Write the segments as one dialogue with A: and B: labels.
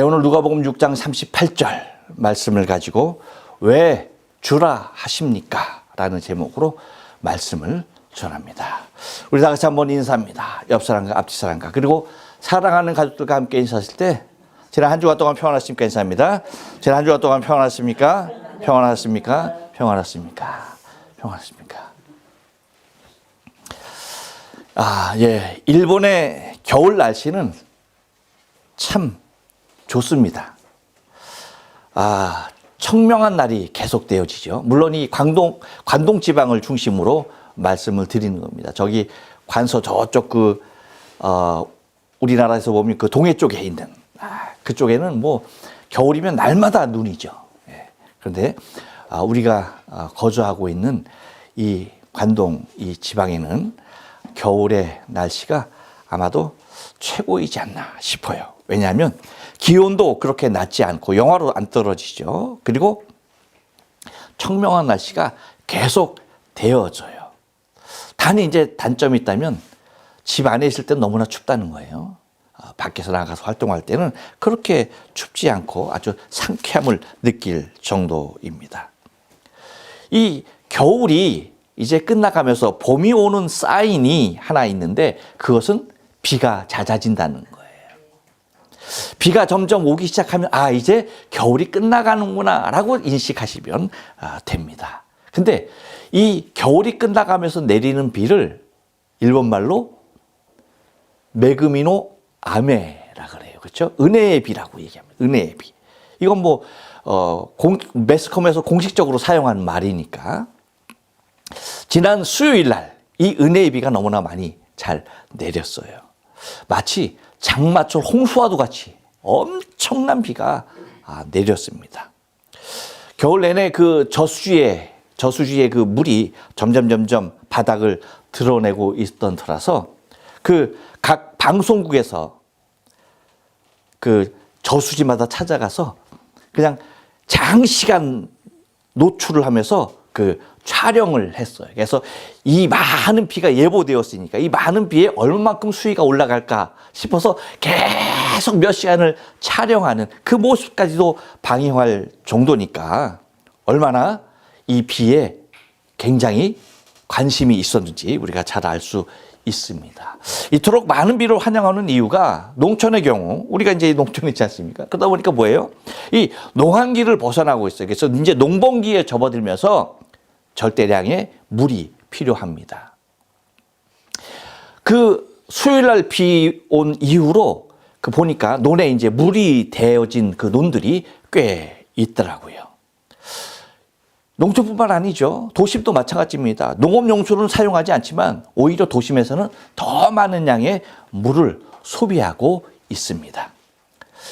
A: 오늘 누가복음 6장 38절 말씀을 가지고 왜 주라 하십니까? 라는 제목으로 말씀을 전합니다. 우리 다 같이 한번 인사합니다. 옆 사람과 앞뒤 사람과 그리고 사랑하는 가족들과 함께 인사하실 때 지난 한 주간 동안 평안하십니까? 인사합니다. 지난 한 주간 동안 평안하십니까? 평안하십니까? 평안하십니까? 평안하십니까? 일본의 겨울 날씨는 참 좋습니다. 청명한 날이 계속되어지죠. 물론 이 관동 지방을 중심으로 말씀을 드리는 겁니다. 저기 관서 저쪽 우리나라에서 보면 그 동해 쪽에 있는 그쪽에는 뭐 겨울이면 날마다 눈이죠. 그런데 우리가 거주하고 있는 이 관동 이 지방에는 겨울의 날씨가 아마도 최고이지 않나 싶어요. 왜냐하면 기온도 그렇게 낮지 않고 영하로 안 떨어지죠. 그리고 청명한 날씨가 계속 되어져요. 단 이제 단점이 있다면 집 안에 있을 땐 너무나 춥다는 거예요. 밖에서 나가서 활동할 때는 그렇게 춥지 않고 아주 상쾌함을 느낄 정도입니다. 이 겨울이 이제 끝나가면서 봄이 오는 사인이 하나 있는데 그것은 비가 잦아진다는 거예요. 비가 점점 오기 시작하면 이제 겨울이 끝나가는구나 라고 인식하시면 됩니다. 근데 이 겨울이 끝나가면서 내리는 비를 일본말로 메그미노 아메라 그래요. 그렇죠? 은혜의 비라고 얘기합니다. 은혜의 비. 이건 매스컴에서 공식적으로 사용하는 말이니까 지난 수요일 날 이 은혜의 비가 너무나 많이 잘 내렸어요. 마치 장마철 홍수와도 같이 엄청난 비가 내렸습니다. 겨울 내내 그 저수지의 그 물이 점점 바닥을 드러내고 있던 터라서 그 각 방송국에서 그 저수지마다 찾아가서 그냥 장시간 노출을 하면서 그 촬영을 했어요. 그래서 이 많은 비가 예보되었으니까 이 많은 비에 얼마만큼 수위가 올라갈까 싶어서 계속 몇 시간을 촬영하는 그 모습까지도 방영할 정도니까 얼마나 이 비에 굉장히 관심이 있었는지 우리가 잘 알 수 있습니다. 이토록 많은 비를 환영하는 이유가 농촌의 경우 우리가 이제 농촌에 있지 않습니까? 그러다 보니까 뭐예요? 이 농한기를 벗어나고 있어요. 그래서 이제 농번기에 접어들면서 절대량의 물이 필요합니다. 그 수요일 날 비 온 이후로 보니까 논에 이제 물이 되어진 그 논들이 꽤 있더라고요. 농촌뿐만 아니죠. 도심도 마찬가지입니다. 농업용수는 사용하지 않지만 오히려 도심에서는 더 많은 양의 물을 소비하고 있습니다.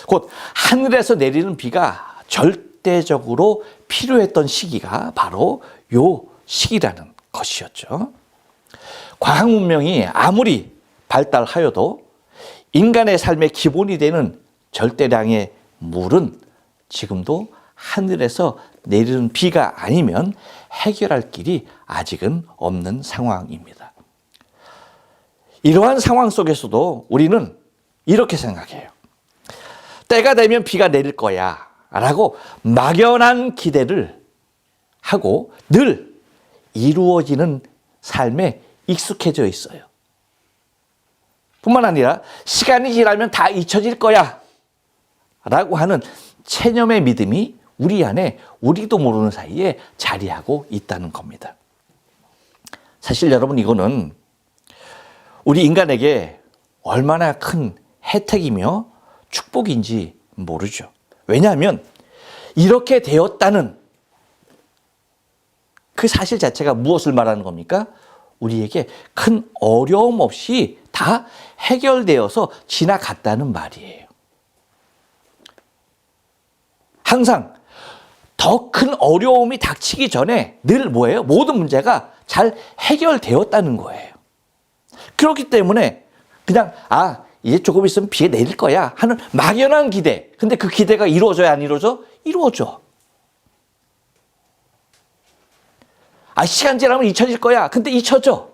A: 곧 하늘에서 내리는 비가 절대적으로 필요했던 시기가 바로 요 시기라는 것이었죠. 과학 문명이 아무리 발달하여도 인간의 삶의 기본이 되는 절대량의 물은 지금도 하늘에서 내리는 비가 아니면 해결할 길이 아직은 없는 상황입니다. 이러한 상황 속에서도 우리는 이렇게 생각해요. 때가 되면 비가 내릴 거야 라고 막연한 기대를 하고 늘 이루어지는 삶에 익숙해져 있어요. 뿐만 아니라 시간이 지나면 다 잊혀질 거야 라고 하는 체념의 믿음이 우리 안에 우리도 모르는 사이에 자리하고 있다는 겁니다. 사실 여러분 이거는 우리 인간에게 얼마나 큰 혜택이며 축복인지 모르죠. 왜냐하면 이렇게 되었다는 그 사실 자체가 무엇을 말하는 겁니까? 우리에게 큰 어려움 없이 다 해결되어서 지나갔다는 말이에요. 항상 더 큰 어려움이 닥치기 전에 늘 뭐예요? 모든 문제가 잘 해결되었다는 거예요. 그렇기 때문에 그냥 이제 조금 있으면 비가 내릴 거야 하는 막연한 기대. 근데 그 기대가 이루어져야 안 이루어져? 이루어져. 시간 지나면 잊혀질 거야. 근데 잊혀져.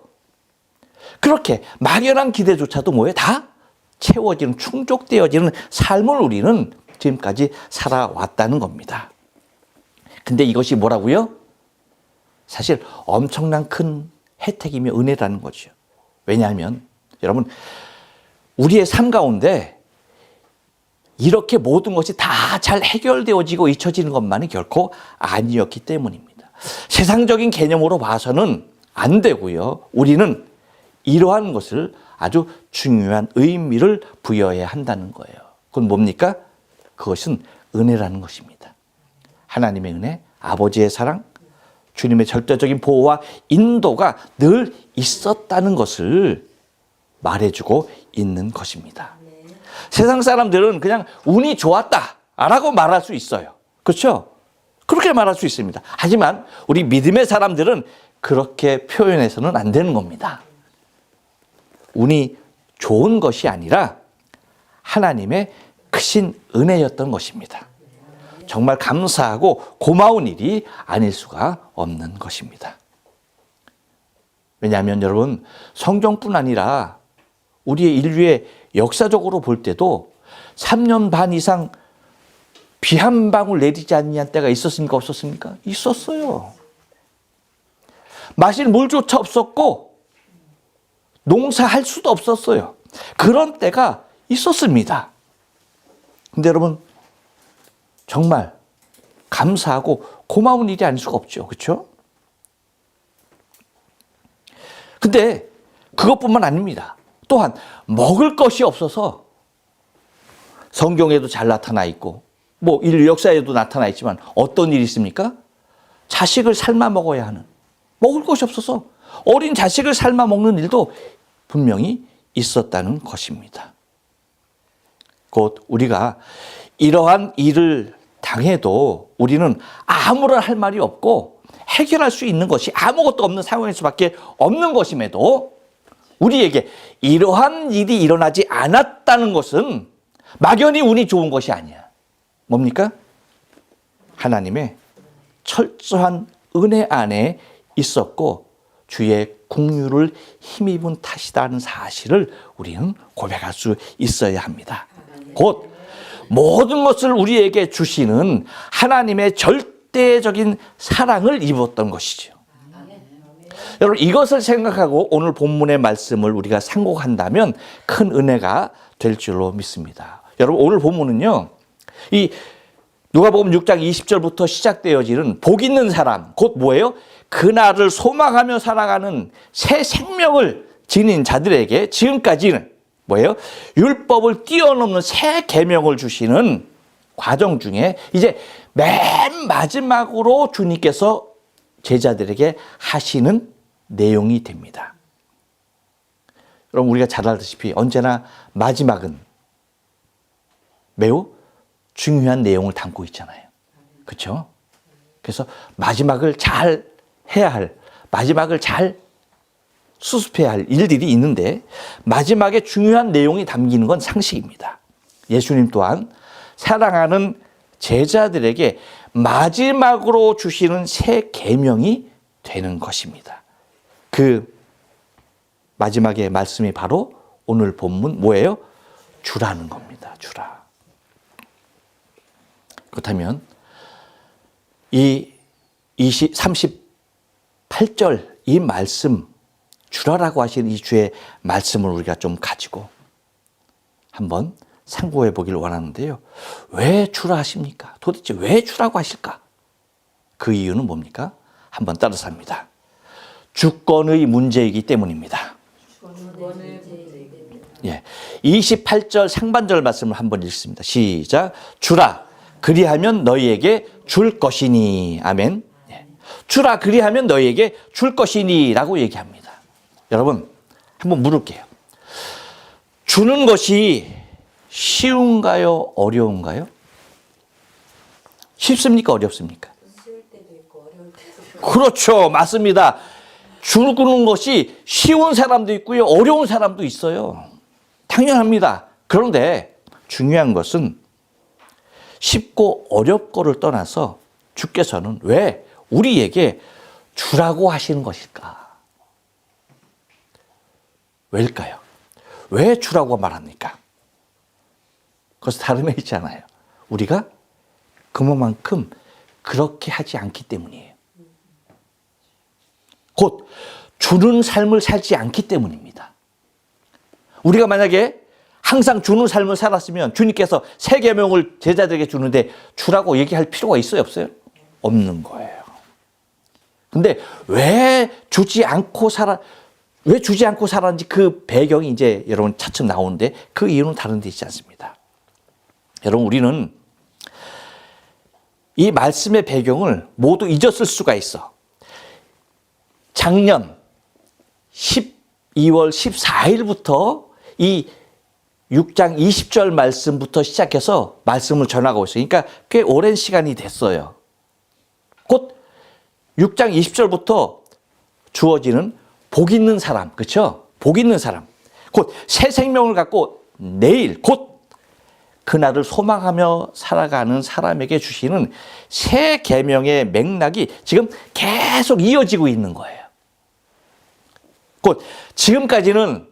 A: 그렇게 막연한 기대조차도 뭐예요? 다 채워지는, 충족되어지는 삶을 우리는 지금까지 살아왔다는 겁니다. 근데 이것이 뭐라고요? 사실 엄청난 큰 혜택이며 은혜라는 거죠. 왜냐하면 여러분, 우리의 삶 가운데 이렇게 모든 것이 다 잘 해결되어지고 잊혀지는 것만이 결코 아니었기 때문입니다. 세상적인 개념으로 봐서는 안 되고요. 우리는 이러한 것을 아주 중요한 의미를 부여해야 한다는 거예요. 그건 뭡니까? 그것은 은혜라는 것입니다. 하나님의 은혜, 아버지의 사랑, 주님의 절대적인 보호와 인도가 늘 있었다는 것을 말해주고 있는 것입니다. 세상 사람들은 그냥 운이 좋았다라고 말할 수 있어요. 그렇죠? 그렇게 말할 수 있습니다. 하지만 우리 믿음의 사람들은 그렇게 표현해서는 안 되는 겁니다. 운이 좋은 것이 아니라 하나님의 크신 은혜였던 것입니다. 정말 감사하고 고마운 일이 아닐 수가 없는 것입니다. 왜냐하면 여러분, 성경뿐 아니라 우리의 인류의 역사적으로 볼 때도 3년 반 이상 비 한 방울 내리지 않는 때가 있었습니까? 없었습니까? 있었어요. 마실 물조차 없었고 농사할 수도 없었어요. 그런 때가 있었습니다. 근데 여러분, 정말 감사하고 고마운 일이 아닐 수가 없죠. 그렇죠? 근데 그것뿐만 아닙니다. 또한 먹을 것이 없어서 성경에도 잘 나타나 있고 뭐 인류 역사에도 나타나 있지만 어떤 일이 있습니까? 자식을 삶아 먹어야 하는, 먹을 것이 없어서 어린 자식을 삶아 먹는 일도 분명히 있었다는 것입니다. 곧 우리가 이러한 일을 당해도 우리는 아무런 할 말이 없고 해결할 수 있는 것이 아무것도 없는 상황일 수밖에 없는 것임에도 우리에게 이러한 일이 일어나지 않았다는 것은 막연히 운이 좋은 것이 아니야. 뭡니까? 하나님의 철저한 은혜 안에 있었고 주의 긍휼을 힘입은 탓이라는 사실을 우리는 고백할 수 있어야 합니다. 곧 모든 것을 우리에게 주시는 하나님의 절대적인 사랑을 입었던 것이죠. 여러분, 이것을 생각하고 오늘 본문의 말씀을 우리가 상고한다면 큰 은혜가 될 줄로 믿습니다. 여러분, 오늘 본문은요, 이 누가복음 6장 20절부터 시작되어지는 복 있는 사람, 곧 뭐예요? 그날을 소망하며 살아가는 새 생명을 지닌 자들에게 지금까지는 뭐예요? 율법을 뛰어넘는 새 계명을 주시는 과정 중에 이제 맨 마지막으로 주님께서 제자들에게 하시는 내용이 됩니다. 여러분, 우리가 잘 알다시피 언제나 마지막은 매우 중요한 내용을 담고 있잖아요. 그렇죠? 그래서 마지막을 잘 해야 할, 마지막을 잘 수습해야 할 일들이 있는데 마지막에 중요한 내용이 담기는 건 상식입니다. 예수님 또한 사랑하는 제자들에게 마지막으로 주시는 새 계명이 되는 것입니다. 그 마지막의 말씀이 바로 오늘 본문 뭐예요? 주라는 겁니다. 주라. 그렇다면 이 38절 이 말씀, 주라라고 하시는 이 주의 말씀을 우리가 좀 가지고 한번 상고해 보기를 원하는데요. 왜 주라 하십니까? 도대체 왜 주라고 하실까? 그 이유는 뭡니까? 한번 따라서 합니다. 주권의 문제이기 때문입니다. 예, 28절 상반절 말씀을 한번 읽습니다. 시작. 주라, 그리하면 너희에게 줄 것이니. 아멘. 예. 주라, 그리하면 너희에게 줄 것이니 라고 얘기합니다. 여러분, 한번 물을게요. 주는 것이 쉬운가요? 어려운가요? 쉽습니까? 어렵습니까?
B: 쉬울 때도 있고 어려울 때도 있고.
A: 그렇죠. 맞습니다. 주는 것이 쉬운 사람도 있고요. 어려운 사람도 있어요. 당연합니다. 그런데 중요한 것은 쉽고 어렵고를 떠나서 주께서는 왜 우리에게 주라고 하시는 것일까? 왜일까요? 왜 주라고 말합니까? 그것은 다름에 있잖아요. 우리가 그만큼 그렇게 하지 않기 때문이에요. 곧 주는 삶을 살지 않기 때문입니다. 우리가 만약에 항상 주는 삶을 살았으면 주님께서 새 계명을 제자들에게 주는데 주라고 얘기할 필요가 있어요, 없어요? 없는 거예요. 근데 왜 주지 않고 살았는지 그 배경이 이제 여러분 차츰 나오는데 그 이유는 다른 데 있지 않습니다. 여러분, 우리는 이 말씀의 배경을 모두 잊었을 수가 있어. 작년 12월 14일부터 이 6장 20절 말씀부터 시작해서 말씀을 전하고 있어요. 그러니까 꽤 오랜 시간이 됐어요. 곧 6장 20절부터 주어지는 복 있는 사람, 그렇죠? 복 있는 사람. 곧 새 생명을 갖고 내일 곧 그날을 소망하며 살아가는 사람에게 주시는 새 계명의 맥락이 지금 계속 이어지고 있는 거예요. 곧 지금까지는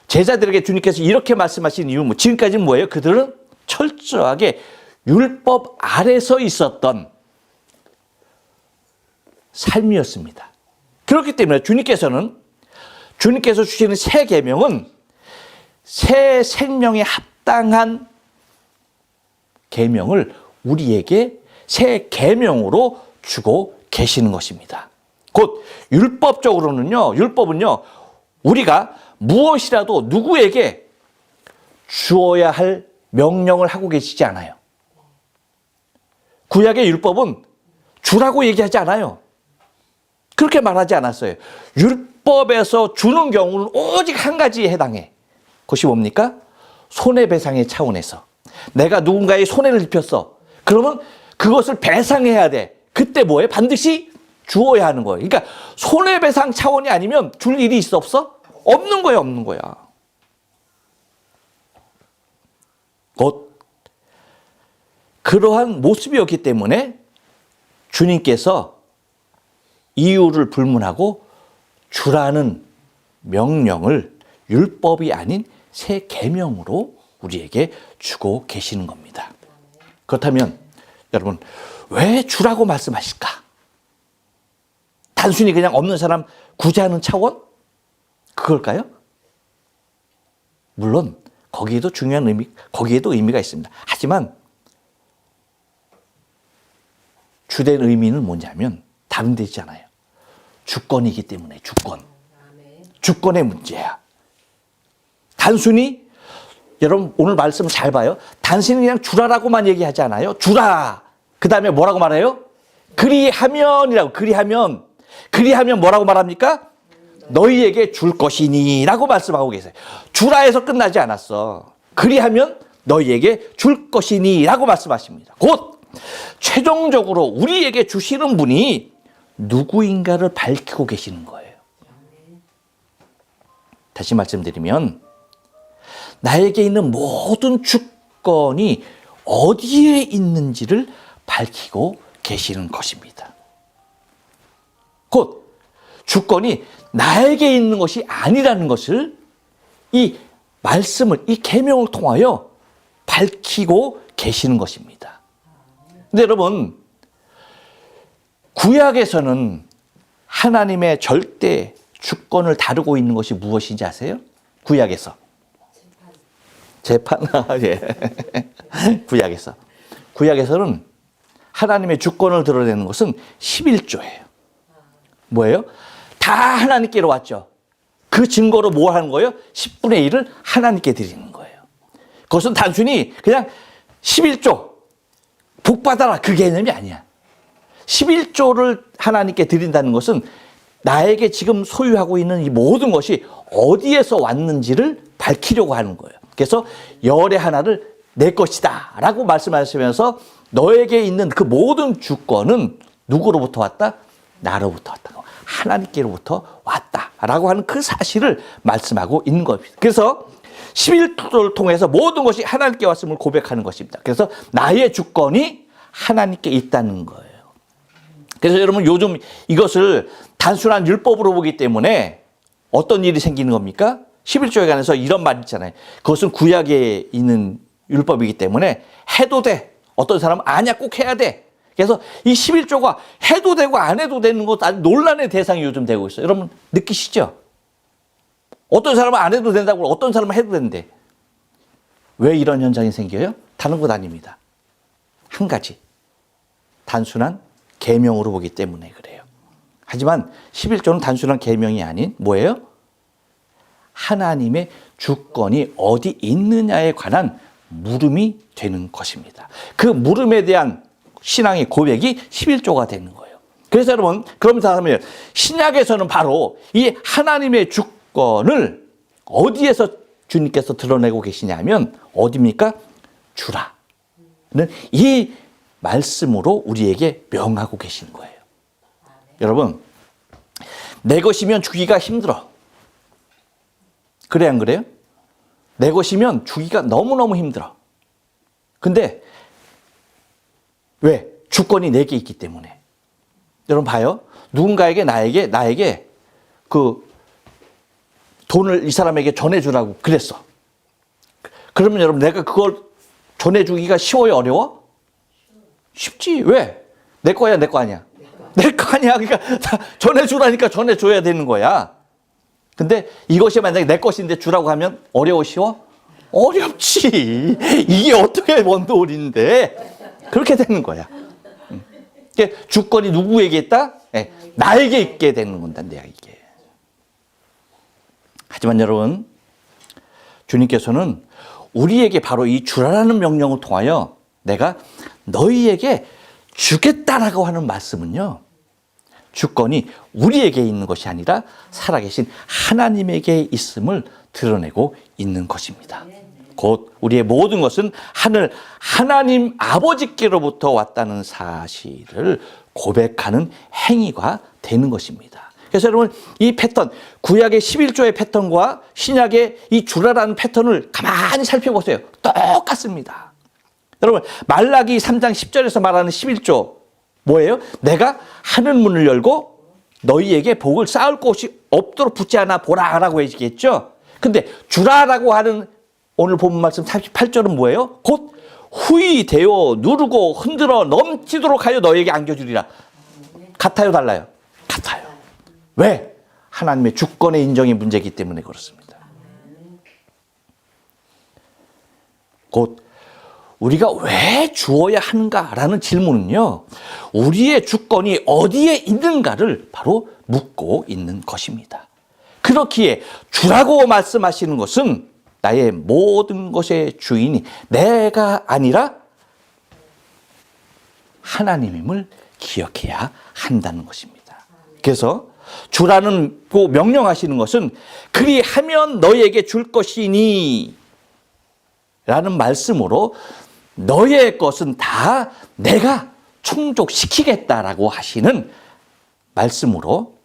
A: 제자들에게 주님께서 이렇게 말씀하신 이유, 지금까지는 뭐예요? 그들은 철저하게 율법 아래서 있었던 삶이었습니다. 그렇기 때문에 주님께서 주시는 새 계명은 새 생명에 합당한 계명을 우리에게 새 계명으로 주고 계시는 것입니다. 곧 율법은요, 우리가 무엇이라도 누구에게 주어야 할 명령을 하고 계시지 않아요. 구약의 율법은 주라고 얘기하지 않아요. 그렇게 말하지 않았어요. 율법에서 주는 경우는 오직 한 가지에 해당해. 그것이 뭡니까? 손해배상의 차원에서. 내가 누군가의 손해를 입혔어. 그러면 그것을 배상해야 돼. 그때 뭐예요? 반드시 주어야 하는 거예요. 그러니까 손해배상 차원이 아니면 줄 일이 있어, 없어? 없는 거야, 없는 거야. 곧 그러한 모습이었기 때문에 주님께서 이유를 불문하고 주라는 명령을 율법이 아닌 새 계명으로 우리에게 주고 계시는 겁니다. 그렇다면 여러분, 왜 주라고 말씀하실까? 단순히 그냥 없는 사람 구제하는 차원? 그걸까요? 물론 거기에도 중요한 거기에도 의미가 있습니다. 하지만 주된 의미는 뭐냐면 다른 데 있잖아요. 주권이기 때문에 주권의 문제야. 단순히 여러분 오늘 말씀 잘 봐요. 단순히 그냥 주라라고만 얘기하지 않아요. 주라. 그 다음에 뭐라고 말해요? 그리하면이라고. 그리하면 뭐라고 말합니까? 너희에게 줄 것이니 라고 말씀하고 계세요. 주라에서 끝나지 않았어. 그리하면 너희에게 줄 것이니 라고 말씀하십니다. 곧 최종적으로 우리에게 주시는 분이 누구인가를 밝히고 계시는 거예요. 다시 말씀드리면 나에게 있는 모든 주권이 어디에 있는지를 밝히고 계시는 것입니다. 곧 주권이 나에게 있는 것이 아니라는 것을 이 말씀을, 이 계명을 통하여 밝히고 계시는 것입니다. 근데 여러분, 구약에서는 하나님의 절대 주권을 다루고 있는 것이 무엇인지 아세요? 구약에서. 재판. 예. 구약에서는 하나님의 주권을 드러내는 것은 11조예요. 뭐예요? 다 하나님께로 왔죠. 그 증거로 뭐 하는 거예요? 10분의 1을 하나님께 드리는 거예요. 그것은 단순히 그냥 11조 복받아라 그 개념이 아니야. 11조를 하나님께 드린다는 것은 나에게 지금 소유하고 있는 이 모든 것이 어디에서 왔는지를 밝히려고 하는 거예요. 그래서 열의 하나를 내 것이다 라고 말씀하시면서 너에게 있는 그 모든 주권은 누구로부터 왔다? 나로부터 왔다. 하나님께로부터 왔다라고 하는 그 사실을 말씀하고 있는 겁니다. 그래서 11조를 통해서 모든 것이 하나님께 왔음을 고백하는 것입니다. 그래서 나의 주권이 하나님께 있다는 거예요. 그래서 여러분 요즘 이것을 단순한 율법으로 보기 때문에 어떤 일이 생기는 겁니까? 11조에 관해서 이런 말 있잖아요. 그것은 구약에 있는 율법이기 때문에 해도 돼. 어떤 사람은 아니야, 꼭 해야 돼. 그래서 이 11조가 해도 되고 안 해도 되는 것도 아주 논란의 대상이 요즘 되고 있어요. 여러분 느끼시죠? 어떤 사람은 안 해도 된다고 어떤 사람은 해도 된대. 왜 이런 현상이 생겨요? 다른 것 아닙니다. 한 가지. 단순한 계명으로 보기 때문에 그래요. 하지만 11조는 단순한 계명이 아닌 뭐예요? 하나님의 주권이 어디 있느냐에 관한 물음이 되는 것입니다. 그 물음에 대한 신앙의 고백이 11조가 되는 거예요. 그래서 여러분, 그러면서 하면 신약에서는 바로 이 하나님의 주권을 어디에서 주님께서 드러내고 계시냐면 어디입니까? 주라는 이 말씀으로 우리에게 명하고 계신 거예요. 여러분, 내 것이면 주기가 힘들어. 그래 안 그래요? 내 것이면 주기가 너무너무 힘들어. 근데 왜? 주권이 내게 있기 때문에. 여러분 봐요. 누군가에게 나에게 그 돈을 이 사람에게 전해주라고 그랬어. 그러면 여러분 내가 그걸 전해주기가 쉬워요, 어려워? 쉽지. 왜? 내 거야, 내 거 아니야? 내 거 아니야. 그러니까 전해주라니까 전해줘야 되는 거야. 근데 이것이 만약에 내 것인데 주라고 하면 어려워, 쉬워? 어렵지. 이게 어떻게 원 돈인데? 그렇게 되는 거야. 주권이 누구에게 있다? 네, 나에게 있게 되는 건다, 내가 이게. 하지만 여러분, 주님께서는 우리에게 바로 이 주라라는 명령을 통하여 내가 너희에게 주겠다라고 하는 말씀은요, 주권이 우리에게 있는 것이 아니라 살아계신 하나님에게 있음을 드러내고 있는 것입니다. 곧 우리의 모든 것은 하나님 아버지께로부터 왔다는 사실을 고백하는 행위가 되는 것입니다. 그래서 여러분, 이 패턴, 구약의 11조의 패턴과 신약의 이 주라라는 패턴을 가만히 살펴보세요. 똑같습니다. 여러분, 말라기 3장 10절에서 말하는 11조 뭐예요? 내가 하늘 문을 열고 너희에게 복을 쌓을 곳이 없도록 붙지 않아 보라라고 얘기했죠. 근데 주라라고 하는 오늘 본문 말씀 38절은 뭐예요? 곧 후히 되어 누르고 흔들어 넘치도록 하여 너희에게 안겨주리라. 같아요, 달라요? 같아요. 왜? 하나님의 주권의 인정의 문제이기 때문에 그렇습니다. 곧 우리가 왜 주어야 하는가라는 질문은요, 우리의 주권이 어디에 있는가를 바로 묻고 있는 것입니다. 그렇기에 주라고 말씀하시는 것은 나의 모든 것의 주인이 내가 아니라 하나님임을 기억해야 한다는 것입니다. 그래서 주라는 고 명령하시는 것은 그리하면 너희에게 줄 것이니 라는 말씀으로 너의 것은 다 내가 충족시키겠다라고 하시는 말씀으로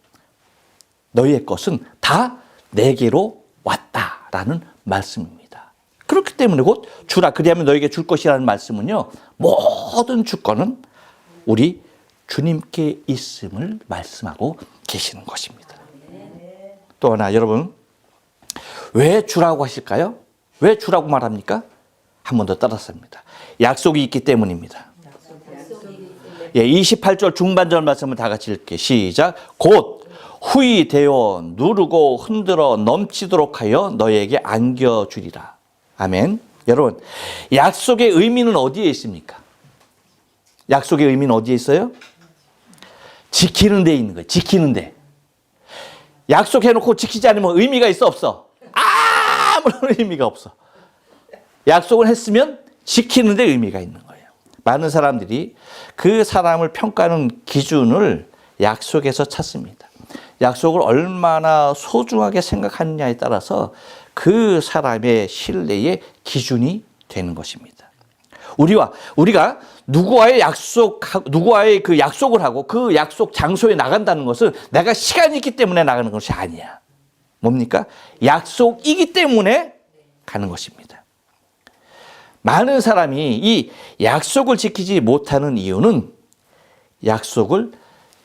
A: 너희의 것은 다 내게로 왔다라는 말씀입니다. 그렇기 때문에 곧 주라 그리하면 너에게 줄 것이라는 말씀은요, 모든 주권은 우리 주님께 있음을 말씀하고 계시는 것입니다. 또 하나, 여러분, 왜 주라고 하실까요? 왜 주라고 말합니까? 한 번 더 따랐습니다. 약속이 있기 때문입니다. 예, 28절 중반절 말씀을 다 같이 읽게. 시작. 곧 후히 되어 누르고 흔들어 넘치도록 하여 너희에게 안겨주리라. 아멘. 여러분, 약속의 의미는 어디에 있습니까? 약속의 의미는 어디에 있어요? 지키는 데 있는 거예요. 지키는 데. 약속해놓고 지키지 않으면 의미가 있어, 없어? 아무런 의미가 없어. 약속을 했으면 지키는 데 의미가 있는 거예요. 많은 사람들이 그 사람을 평가하는 기준을 약속에서 찾습니다. 약속을 얼마나 소중하게 생각하느냐에 따라서 그 사람의 신뢰의 기준이 되는 것입니다. 우리가 누구와의 그 약속을 하고 그 약속 장소에 나간다는 것은 내가 시간이 있기 때문에 나가는 것이 아니야. 뭡니까? 약속이기 때문에 가는 것입니다. 많은 사람이 이 약속을 지키지 못하는 이유는 약속을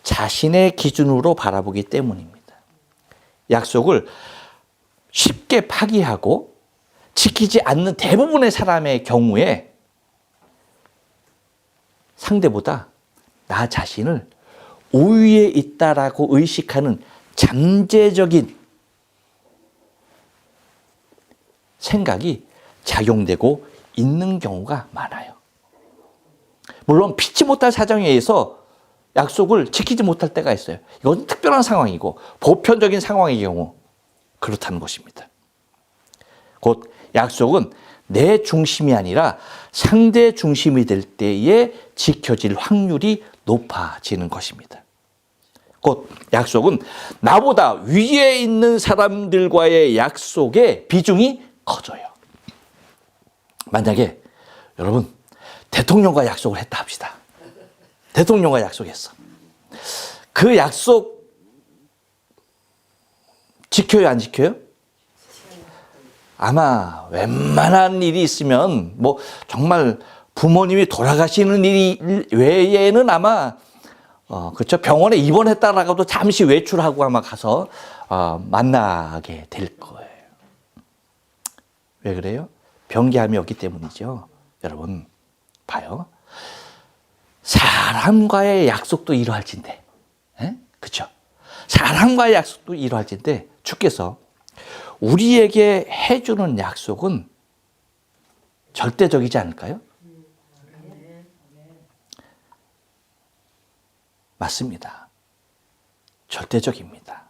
A: 자신의 기준으로 바라보기 때문입니다. 약속을 쉽게 파기하고 지키지 않는 대부분의 사람의 경우에 상대보다 나 자신을 우위에 있다라고 의식하는 잠재적인 생각이 작용되고 있는 경우가 많아요. 물론 피치 못할 사정에 의해서 약속을 지키지 못할 때가 있어요. 이건 특별한 상황이고 보편적인 상황의 경우 그렇다는 것입니다. 곧 약속은 내 중심이 아니라 상대 중심이 될 때에 지켜질 확률이 높아지는 것입니다. 곧 약속은 나보다 위에 있는 사람들과의 약속의 비중이 커져요. 만약에 여러분 대통령과 약속을 했다 합시다. 대통령과 약속했어. 그 약속 지켜요, 안 지켜요? 아마 웬만한 일이 있으면 뭐 정말 부모님이 돌아가시는 일 외에는 아마 그렇죠. 병원에 입원했다라고도 잠시 외출하고 아마 가서 만나게 될 거예요. 왜 그래요? 병기함이 없기 때문이죠. 여러분 봐요. 사람과의 약속도 이러할진데, 그렇죠? 사람과의 약속도 이러할진데 주께서 우리에게 해주는 약속은 절대적이지 않을까요? 맞습니다. 절대적입니다.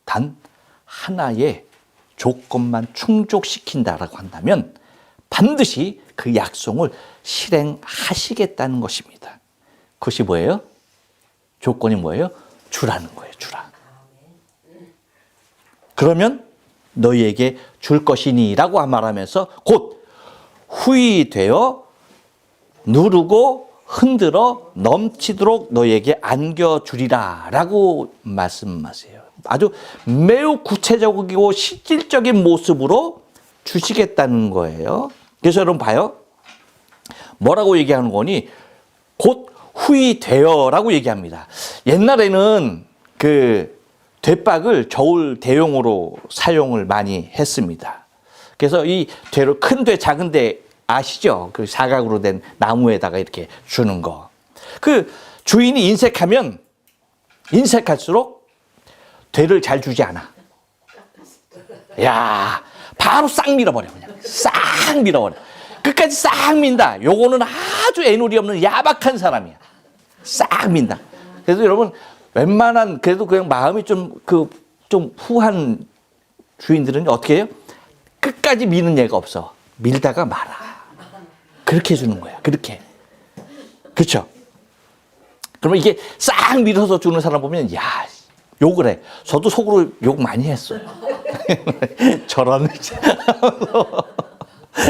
A: 단 하나의 조건만 충족시킨다라고 한다면 반드시 그 약속을 실행하시겠다는 것입니다. 그것이 뭐예요? 조건이 뭐예요? 주라는 거예요. 주라. 그러면 너희에게 줄 것이니라고 말하면서 곧 후히되어 누르고 흔들어 넘치도록 너희에게 안겨주리라 라고 말씀하세요. 아주 매우 구체적이고 실질적인 모습으로 주시겠다는 거예요. 그래서 여러분 봐요. 뭐라고 얘기하는 거니? 곧 후히되어라고 얘기합니다. 옛날에는 그 대박을 저울 대용으로 사용을 많이 했습니다. 그래서 이 되로 큰 되, 작은 되 아시죠? 그 사각으로 된 나무에다가 이렇게 주는 거. 그 주인이 인색하면 인색할수록 되를 잘 주지 않아. 야, 바로 싹 밀어버려. 그냥 싹 밀어버려. 끝까지 싹 민다. 요거는 아주 애누리 없는 야박한 사람이야. 싹 민다. 그래서 여러분 웬만한 그래도 그냥 마음이 좀 후한 주인들은 어떻게 해요? 끝까지 미는 얘가 없어. 밀다가 말아. 그렇게 해주는 거야. 그렇게. 그렇죠? 그러면 이게 싹 밀어서 주는 사람 보면 야 욕을 해. 저도 속으로 욕 많이 했어요. 저런.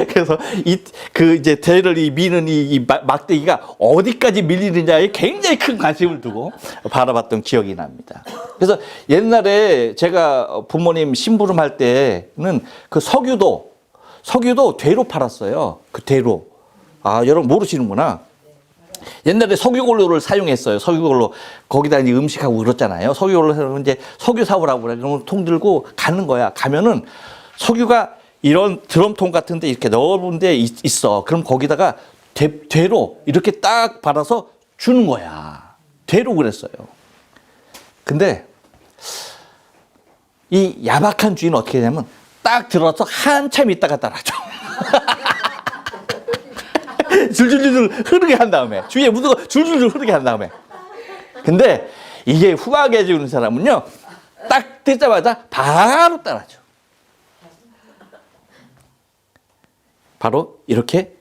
A: 그래서 이제 대를 미는 이 막대기가 어디까지 밀리느냐에 굉장히 큰 관심을 두고 바라봤던 기억이 납니다. 그래서 옛날에 제가 부모님 심부름할 때는 그 석유도 되로 팔았어요. 그 되로. 아, 여러분 모르시는구나. 옛날에 석유골로를 사용했어요. 석유골로 거기다 이제 음식하고 그렇잖아요. 석유골로 사용하면 이제 석유 사오라고 그래. 그러면 통 들고 가는 거야. 가면은 석유가 이런 드럼통 같은데 이렇게 넓은 데 있어. 그럼 거기다가 되로 이렇게 딱 받아서 주는 거야. 되로 그랬어요. 근데 이 야박한 주인은 어떻게 하냐면 딱 들어서 한참 있다가 따라줘. 줄줄줄 흐르게 한 다음에 주위에 묻은 거 줄줄줄 흐르게 한 다음에. 근데 이게 후하게 해주는 사람은요 딱 듣자마자 바로 따라줘. 바로 이렇게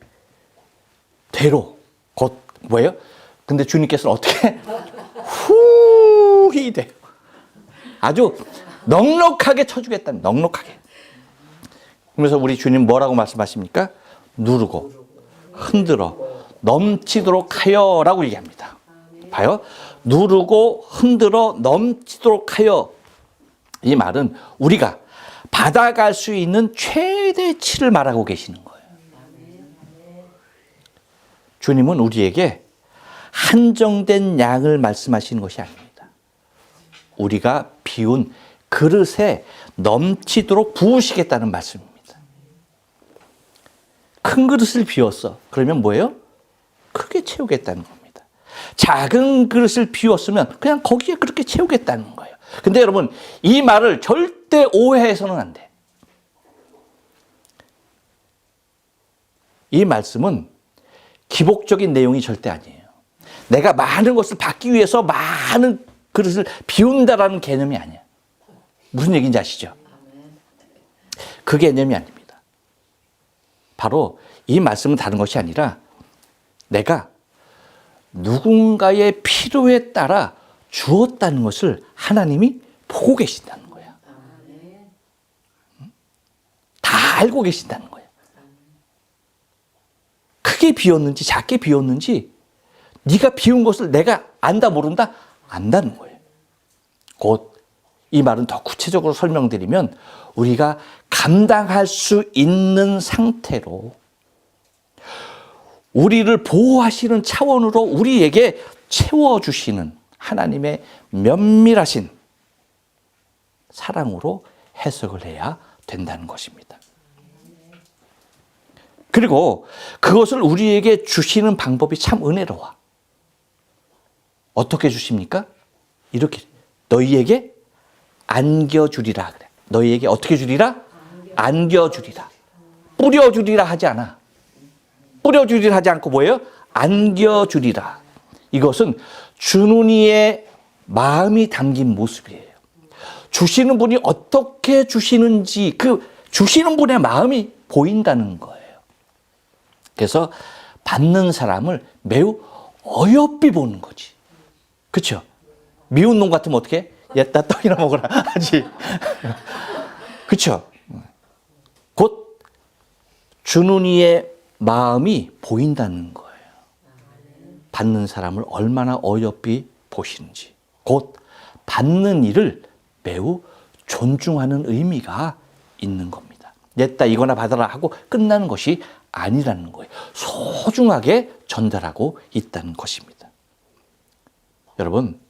A: 되로 곧 뭐예요? 근데 주님께서는 어떻게 후히 돼. 아주 넉넉하게 쳐주겠다는 넉넉하게. 그래서 우리 주님 뭐라고 말씀하십니까? 누르고 흔들어 넘치도록 하여라고 얘기합니다. 봐요. 누르고 흔들어 넘치도록 하여. 이 말은 우리가 받아갈 수 있는 최대치를 말하고 계시는 거예요. 주님은 우리에게 한정된 양을 말씀하시는 것이 아닙니다. 우리가 비운 그릇에 넘치도록 부으시겠다는 말씀입니다. 큰 그릇을 비웠어. 그러면 뭐예요? 크게 채우겠다는 겁니다. 작은 그릇을 비웠으면 그냥 거기에 그렇게 채우겠다는 거예요. 근데 여러분, 이 말을 절대 오해해서는 안 돼. 이 말씀은 기복적인 내용이 절대 아니에요. 내가 많은 것을 받기 위해서 많은 그릇을 비운다라는 개념이 아니야. 무슨 얘기인지 아시죠? 그 개념이 아닙니다. 바로 이 말씀은 다른 것이 아니라 내가 누군가의 필요에 따라 주었다는 것을 하나님이 보고 계신다는 거야. 다 알고 계신다는 거야. 크게 비웠는지 작게 비웠는지 네가 비운 것을 내가 안다 모른다? 안다는 거예요. 곧 이 말은 더 구체적으로 설명드리면 우리가 감당할 수 있는 상태로 우리를 보호하시는 차원으로 우리에게 채워주시는 하나님의 면밀하신 사랑으로 해석을 해야 된다는 것입니다. 그리고 그것을 우리에게 주시는 방법이 참 은혜로워. 어떻게 주십니까? 이렇게 너희에게 안겨주리라 그래. 너희에게 어떻게 주리라? 안겨주리라. 뿌려주리라 하지 않아. 뿌려주리라 하지 않고 뭐예요? 안겨주리라. 이것은 주는 이의 마음이 담긴 모습이에요. 주시는 분이 어떻게 주시는지 그 주시는 분의 마음이 보인다는 거예요. 그래서 받는 사람을 매우 어여삐 보는 거지. 그렇죠? 미운 놈 같으면 어떻게 해? 야, 나 떡이나 먹어라 하지. 그렇죠? 곧 주는 이의 마음이 보인다는 거예요. 받는 사람을 얼마나 어여삐 보시는지. 곧 받는 이를 매우 존중하는 의미가 있는 겁니다. 냈다 이거나 받아라 하고 끝나는 것이 아니라는 거예요. 소중하게 전달하고 있다는 것입니다. 여러분,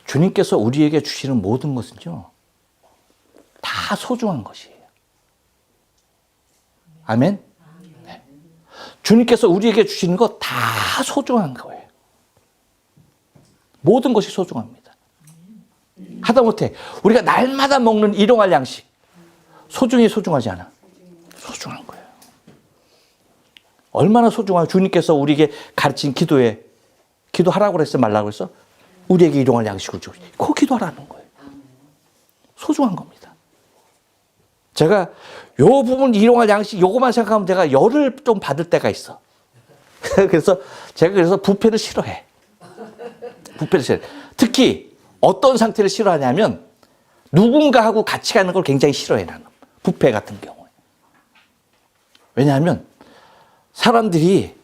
A: 주님께서 우리에게 주시는 모든 것은요, 다 소중한 것이에요. 아멘? 네. 주님께서 우리에게 주시는 것 다 소중한 거예요. 모든 것이 소중합니다. 하다못해 우리가 날마다 먹는 일용할 양식, 소중하지 않아? 소중한 거예요. 얼마나 소중하고 주님께서 우리에게 가르친 기도에 기도하라고 그랬어, 말라고 그랬어? 우리에게 일용할 양식을 주고 그 기도하라는 거예요. 소중한 겁니다. 제가 요 부분 일용할 양식 요거만 생각하면 내가 열을 좀 받을 때가 있어. 그래서 제가 뷔페를 싫어해. 뷔페를 싫어해. 특히 어떤 상태를 싫어하냐면 누군가하고 같이 가는 걸 굉장히 싫어해, 나는. 뷔페 같은 경우에. 왜냐하면 사람들이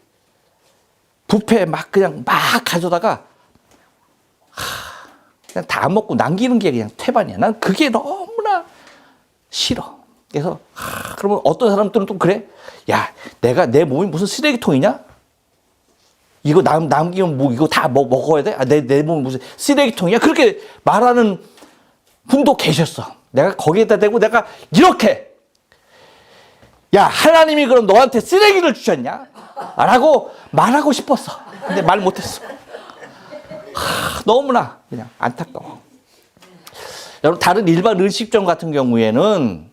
A: 뷔페에 그냥 가져다가 그냥 다 먹고 남기는 게 그냥 태반이야. 난 그게 너무나 싫어. 그래서 그러면 어떤 사람들은 또 그래? 야, 내 몸이 무슨 쓰레기통이냐? 이거 남기면 뭐 이거 다 먹어야 돼? 내 몸이 무슨 쓰레기통이야? 그렇게 말하는 분도 계셨어. 내가 거기에다 대고 내가 이렇게, 야, 하나님이 그럼 너한테 쓰레기를 주셨냐? 라고 말하고 싶었어. 근데 말 못했어. 너무나 그냥 안타까워. 여러분, 다른 일반 음식점 같은 경우에는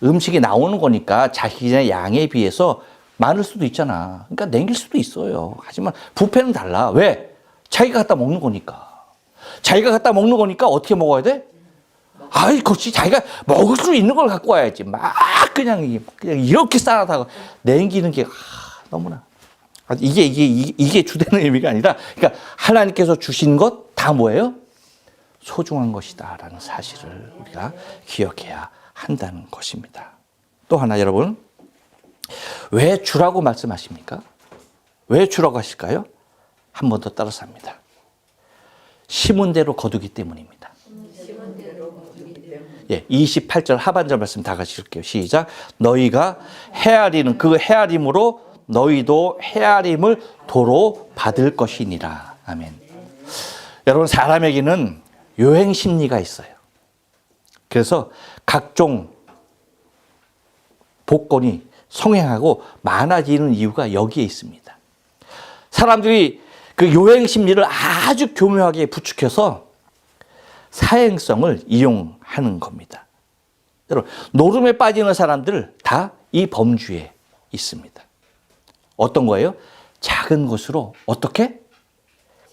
A: 음식이 나오는 거니까 자기네 양에 비해서 많을 수도 있잖아. 그러니까 남길 수도 있어요. 하지만 뷔페는 달라. 왜? 자기가 갖다 먹는 거니까. 자기가 갖다 먹는 거니까 어떻게 먹어야 돼? 그렇지. 자기가 먹을 수 있는 걸 갖고 와야지. 그냥 이렇게 싸다가 남기는 게 너무나. 이게 주되는 의미가 아니라, 그러니까 하나님께서 주신 것 다 뭐예요? 소중한 것이다라는 사실을 우리가 기억해야 한다는 것입니다. 또 하나, 여러분, 왜 주라고 말씀하십니까? 왜 주라고 하실까요? 한 번 더 따라서 합니다. 심은 대로 거두기 때문입니다. 28절 하반절 말씀 다 같이 읽을게요. 시작. 너희가 헤아리는 그 헤아림으로 너희도 헤아림을 도로 받을 것이니라. 아멘. 여러분, 사람에게는 요행 심리가 있어요. 그래서 각종 복권이 성행하고 많아지는 이유가 여기에 있습니다. 사람들이 그 요행 심리를 아주 교묘하게 부추겨서 사행성을 이용하는 겁니다. 여러분, 노름에 빠지는 사람들 다 이 범주에 있습니다. 어떤 거예요? 작은 것으로 어떻게?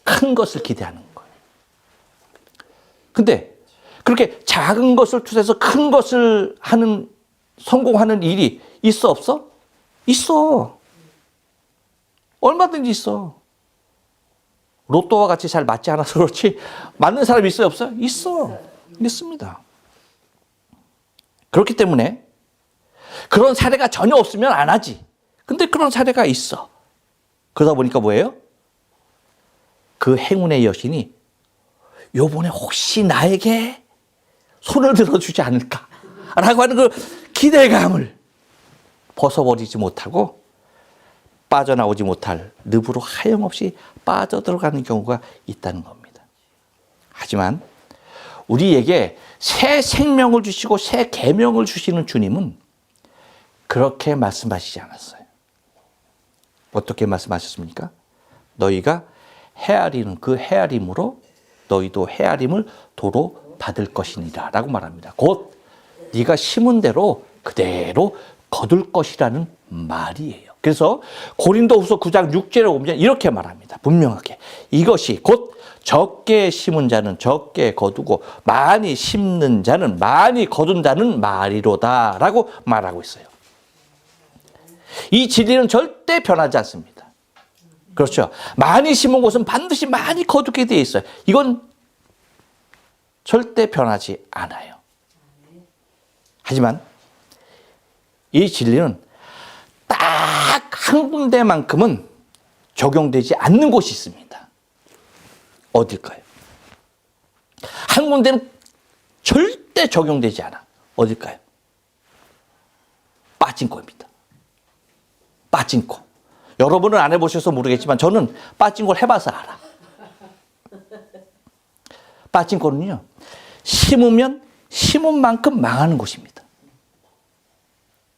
A: 큰 것을 기대하는 거예요. 근데 그렇게 작은 것을 투자해서 큰 것을 성공하는 일이 있어, 없어? 있어. 얼마든지 있어. 로또와 같이 잘 맞지 않아서 그렇지 맞는 사람이 있어요, 없어요? 있어. 있습니다. 그렇기 때문에 그런 사례가 전혀 없으면 안 하지. 근데 그런 사례가 있어. 그러다 보니까 뭐예요? 그 행운의 여신이 요번에 혹시 나에게 손을 들어주지 않을까라고 하는 그 기대감을 벗어버리지 못하고 빠져나오지 못할 늪으로 하염없이 빠져들어가는 경우가 있다는 겁니다. 하지만 우리에게 새 생명을 주시고 새 계명을 주시는 주님은 그렇게 말씀하시지 않았어요. 어떻게 말씀하셨습니까? 너희가 헤아리는 그 헤아림으로 너희도 헤아림을 도로 받을 것이니라 라고 말합니다. 곧 네가 심은 대로 그대로 거둘 것이라는 말이에요. 그래서 고린도후서 9장 6절에 보면 이렇게 말합니다. 분명하게 이것이 곧 적게 심은 자는 적게 거두고 많이 심는 자는 많이 거둔다는 말이로다 라고 말하고 있어요. 이 진리는 절대 변하지 않습니다. 그렇죠. 많이 심은 곳은 반드시 많이 거두게 되어 있어요. 이건 절대 변하지 않아요. 하지만 이 진리는 딱 한 군데만큼은 적용되지 않는 곳이 있습니다. 어딜까요? 한 군데는 절대 적용되지 않아. 어딜까요? 빠진코입니다. 빠진코. 여러분은 안 해보셔서 모르겠지만 저는 빠진코를 해봐서 알아. 빠진코는요, 심으면 심은 만큼 망하는 곳입니다.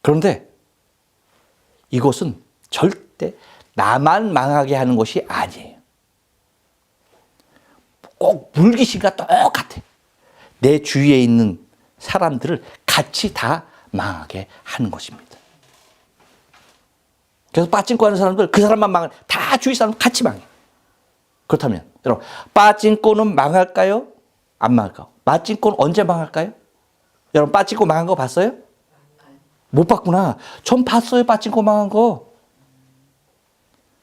A: 그런데 이곳은 절대 나만 망하게 하는 것이 아니에요. 꼭 물귀신과 똑같아. 내 주위에 있는 사람들을 같이 다 망하게 하는 것입니다. 그래서 빠진코 하는 사람들, 그 사람만 망해. 다 주위 사람 같이 망해. 그렇다면, 여러분, 빠진코는 망할까요? 안 망할까요? 빠진코는 언제 망할까요? 여러분, 빠진코 망한 거 봤어요? 못 봤구나. 전 봤어요, 빠진코 망한 거.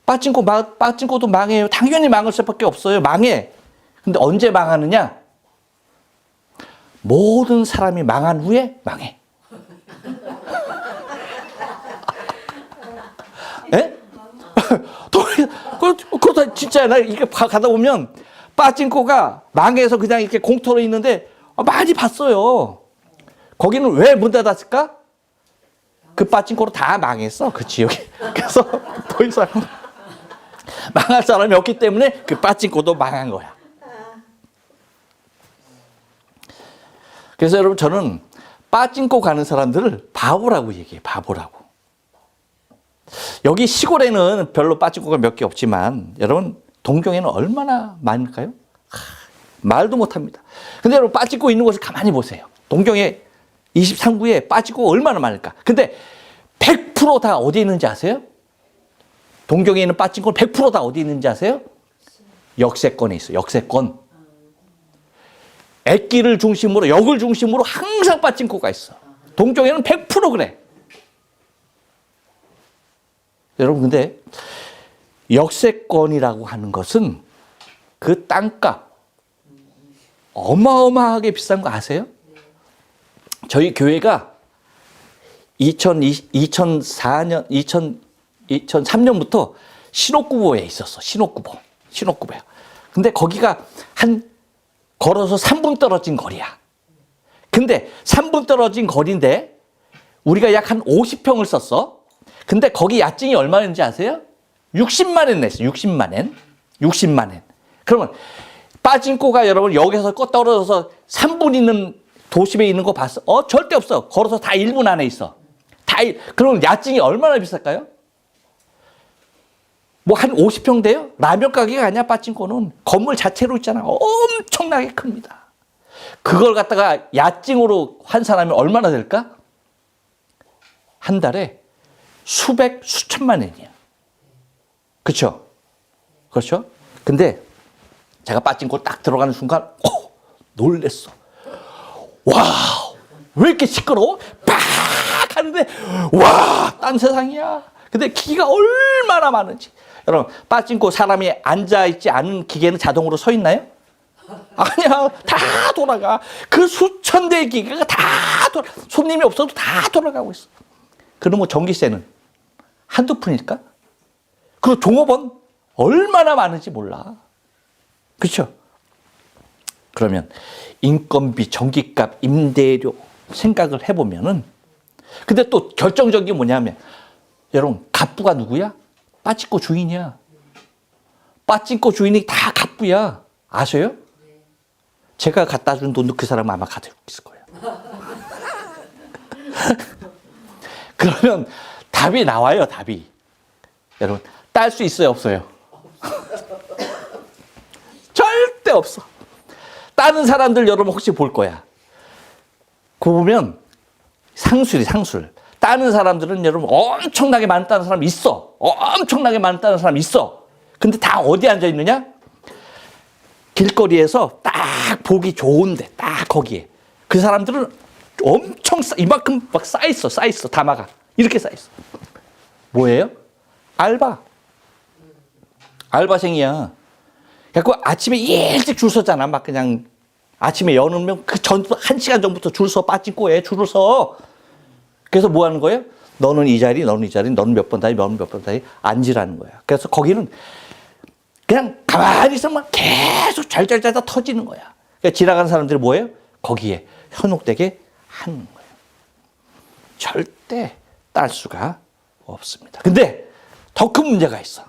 A: 빠진코도 망해요. 당연히 망할 수밖에 없어요. 망해. 근데 언제 망하느냐? 모든 사람이 망한 후에 망해. 예? 그렇다, 진짜야. 나 이렇게 가다 보면 빠진코가 망해서 그냥 이렇게 공터로 있는데 많이 봤어요. 거기는 왜 문 닫았을까? 그 빠진코로 다 망했어. 그 지역에. 그래서 더 이상 망할 사람이 없기 때문에 그 빠진코도 망한 거야. 그래서 여러분, 저는 빠진코 가는 사람들을 바보라고 얘기해요. 바보라고. 여기 시골에는 별로 빠진코가 몇 개 없지만 여러분, 동경에는 얼마나 많을까요? 말도 못합니다. 근데 여러분, 빠진코 있는 곳을 가만히 보세요. 동경에 23구에 빠진코 얼마나 많을까? 근데 100% 다 어디 있는지 아세요? 동경에 있는 빠진코는 100% 다 어디 있는지 아세요? 역세권에 있어요. 역세권. 액기를 중심으로, 역을 중심으로 항상 빠진코가 있어. 동경에는 100% 그래. 여러분, 근데 역세권이라고 하는 것은 그 땅값 어마어마하게 비싼 거 아세요? 저희 교회가 2003년부터 신옥구보에 있었어. 신옥구보야. 근데 거기가 걸어서 3분 떨어진 거리야. 근데 3분 떨어진 거리인데 우리가 약 한 50평을 썼어. 근데 거기 야증이 얼마였는지 아세요? 60만 원 냈어. 60만 원. 그러면 빠진코가 여러분 여기서 떨어져서 3분 있는 도심에 있는 거 봤어? 절대 없어. 걸어서 다 1분 안에 있어. 그럼 야증이 얼마나 비쌀까요? 뭐 한 50평 돼요? 라면 가게가 아니야, 빠찡코는. 건물 자체로 있잖아. 엄청나게 큽니다. 그걸 갖다가 야증으로 환산하면 얼마나 될까? 한 달에 수백, 수천만 원이야. 그렇죠? 그렇죠? 근데 제가 빠찡코 딱 들어가는 순간 놀랬어. 와, 왜 이렇게 시끄러워? 팍 하는데 와, 딴 세상이야. 근데 기계가 얼마나 많은지. 여러분, 빠찡코 사람이 앉아있지 않은 기계는 자동으로 서 있나요? 아니야, 다 돌아가. 그 수천 대의 기계가 다 손님이 없어도 다 돌아가고 있어. 그러면 전기세는 한두 푼일까? 그리고 종업원 얼마나 많은지 몰라. 그렇죠? 그러면 인건비, 전기값, 임대료 생각을 해보면은, 근데 또 결정적인 게 뭐냐면, 여러분, 갑부가 누구야? 빠찡코 주인이야. 빠찡코 주인이 다 갑부야. 아세요? 제가 갖다 준 돈도 그 사람은 아마 가지고 있을 거예요. 그러면 답이 나와요, 답이. 여러분, 딸 수 있어요, 없어요? 절대 없어. 따는 사람들 여러분 혹시 볼 거야. 그거 보면 상술이 상술. 따는 사람들은 여러분 엄청나게 많이 따는 사람 있어. 엄청나게 많이 따는 사람 있어. 근데 다 어디 앉아 있느냐? 길거리에서 딱 보기 좋은데 딱 거기에. 그 사람들은 엄청 이만큼 막 쌓여있어. 담아가. 이렇게 쌓여있어. 뭐예요? 알바생이야. 그래갖고 아침에 일찍 줄 서잖아. 막 그냥 아침에 여놓으면 그 전, 1시간 전부터 줄 서, 빠찡코에 줄을 서. 그래서 뭐 하는 거예요? 너는 이 자리, 너는 이 자리, 너는 몇 번 다니, 너는 몇 번 다니, 앉으라는 거야. 그래서 거기는 그냥 가만히 있으면 계속 잘잘잘 터지는 거야. 그러니까 지나가는 사람들이 뭐예요? 거기에 현혹되게 하는 거예요. 절대 딸 수가 없습니다. 근데 더 큰 문제가 있어.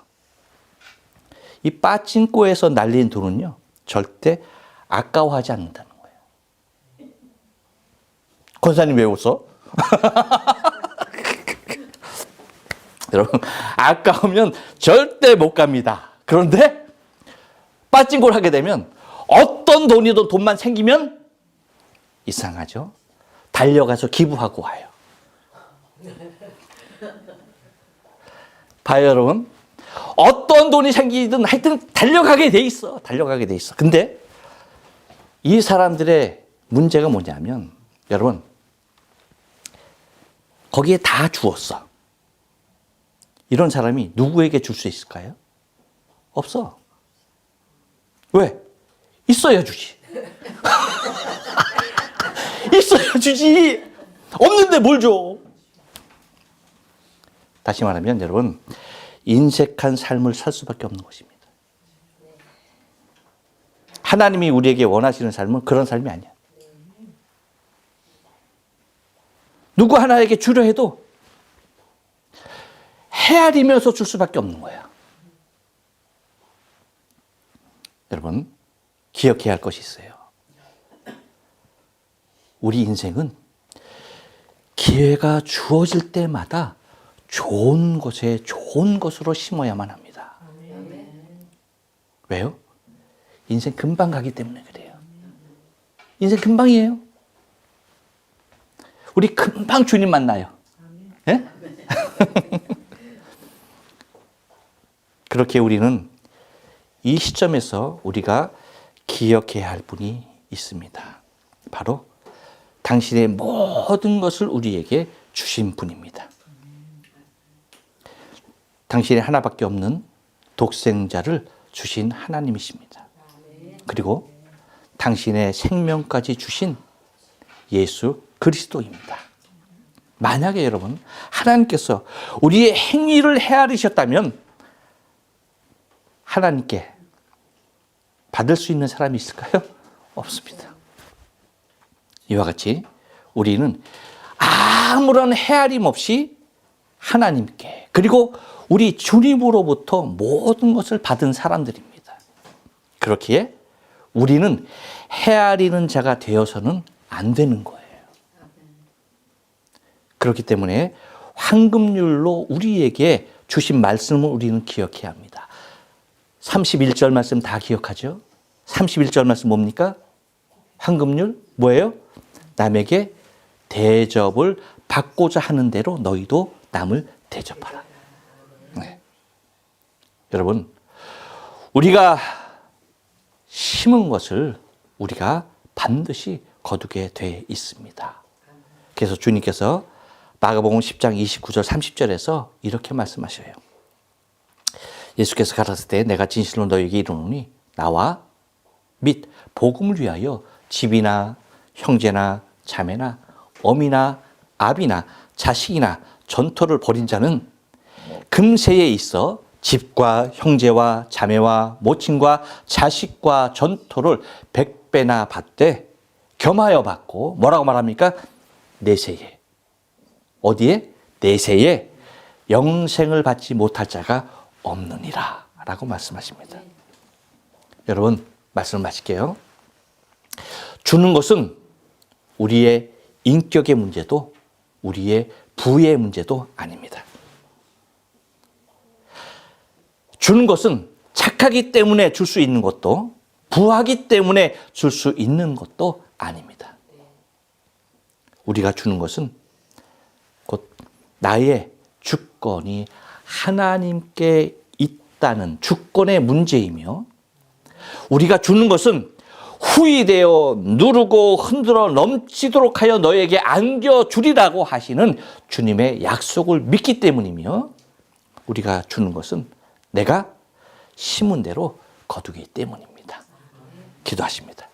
A: 이 빠찡코에서 날린 돈은요, 절대 아까워하지 않는다는 거예요. 권사님 왜 웃어? 여러분, 아까우면 절대 못 갑니다. 그런데 빠찡코를 하게 되면 어떤 돈이든 돈만 생기면 이상하죠? 달려가서 기부하고 와요. 봐요, 여러분. 어떤 돈이 생기든 하여튼 달려가게 돼 있어. 근데 이 사람들의 문제가 뭐냐면, 여러분, 거기에 다 주었어. 이런 사람이 누구에게 줄 수 있을까요? 없어. 왜? 있어야 주지. 있어야 주지. 없는데 뭘 줘? 다시 말하면 여러분, 인색한 삶을 살 수밖에 없는 것입니다. 하나님이 우리에게 원하시는 삶은 그런 삶이 아니야. 누구 하나에게 주려 해도 헤아리면서 줄 수밖에 없는 거야. 여러분, 기억해야 할 것이 있어요. 우리 인생은 기회가 주어질 때마다 좋은 곳에 좋은 것으로 심어야만 합니다. 왜요? 인생 금방 가기 때문에 그래요. 인생 금방이에요. 우리 금방 주님 만나요. 예? 그렇게 우리는 이 시점에서 우리가 기억해야 할 분이 있습니다. 바로 당신의 모든 것을 우리에게 주신 분입니다. 당신의 하나밖에 없는 독생자를 주신 하나님이십니다. 그리고 당신의 생명까지 주신 예수 그리스도입니다. 만약에 여러분, 하나님께서 우리의 행위를 헤아리셨다면 하나님께 받을 수 있는 사람이 있을까요? 없습니다. 이와 같이 우리는 아무런 헤아림 없이 하나님께, 그리고 우리 주님으로부터 모든 것을 받은 사람들입니다. 그렇기에 우리는 헤아리는 자가 되어서는 안 되는 거예요. 그렇기 때문에 황금률로 우리에게 주신 말씀을 우리는 기억해야 합니다. 31절 말씀 다 기억하죠? 31절 말씀 뭡니까? 황금률 뭐예요? 남에게 대접을 받고자 하는 대로 너희도 남을 대접하라. 네. 여러분, 우리가 심은 것을 우리가 반드시 거두게 돼 있습니다. 그래서 주님께서 마가복음 10장 29절 30절에서 이렇게 말씀하셔요. 예수께서 가라사대 때 내가 진실로 너에게 이르노니 나와 및 복음을 위하여 집이나 형제나 자매나 어미나 아비나 자식이나 전토를 벌인 자는 금세에 있어 집과 형제와 자매와 모친과 자식과 전토를 100배나 받되 겸하여 받고 뭐라고 말합니까? 내세에 어디에? 내세에 영생을 받지 못할 자가 없느니라 라고 말씀하십니다. 여러분 말씀을 마칠게요. 주는 것은 우리의 인격의 문제도 우리의 부의 문제도 아닙니다. 주는 것은 착하기 때문에 줄 수 있는 것도 부하기 때문에 줄 수 있는 것도 아닙니다. 우리가 주는 것은 곧 나의 주권이 하나님께 있다는 주권의 문제이며 우리가 주는 것은 후이되어 누르고 흔들어 넘치도록 하여 너에게 안겨주리라고 하시는 주님의 약속을 믿기 때문이며 우리가 주는 것은 내가 심은 대로 거두기 때문입니다. 기도하십니다.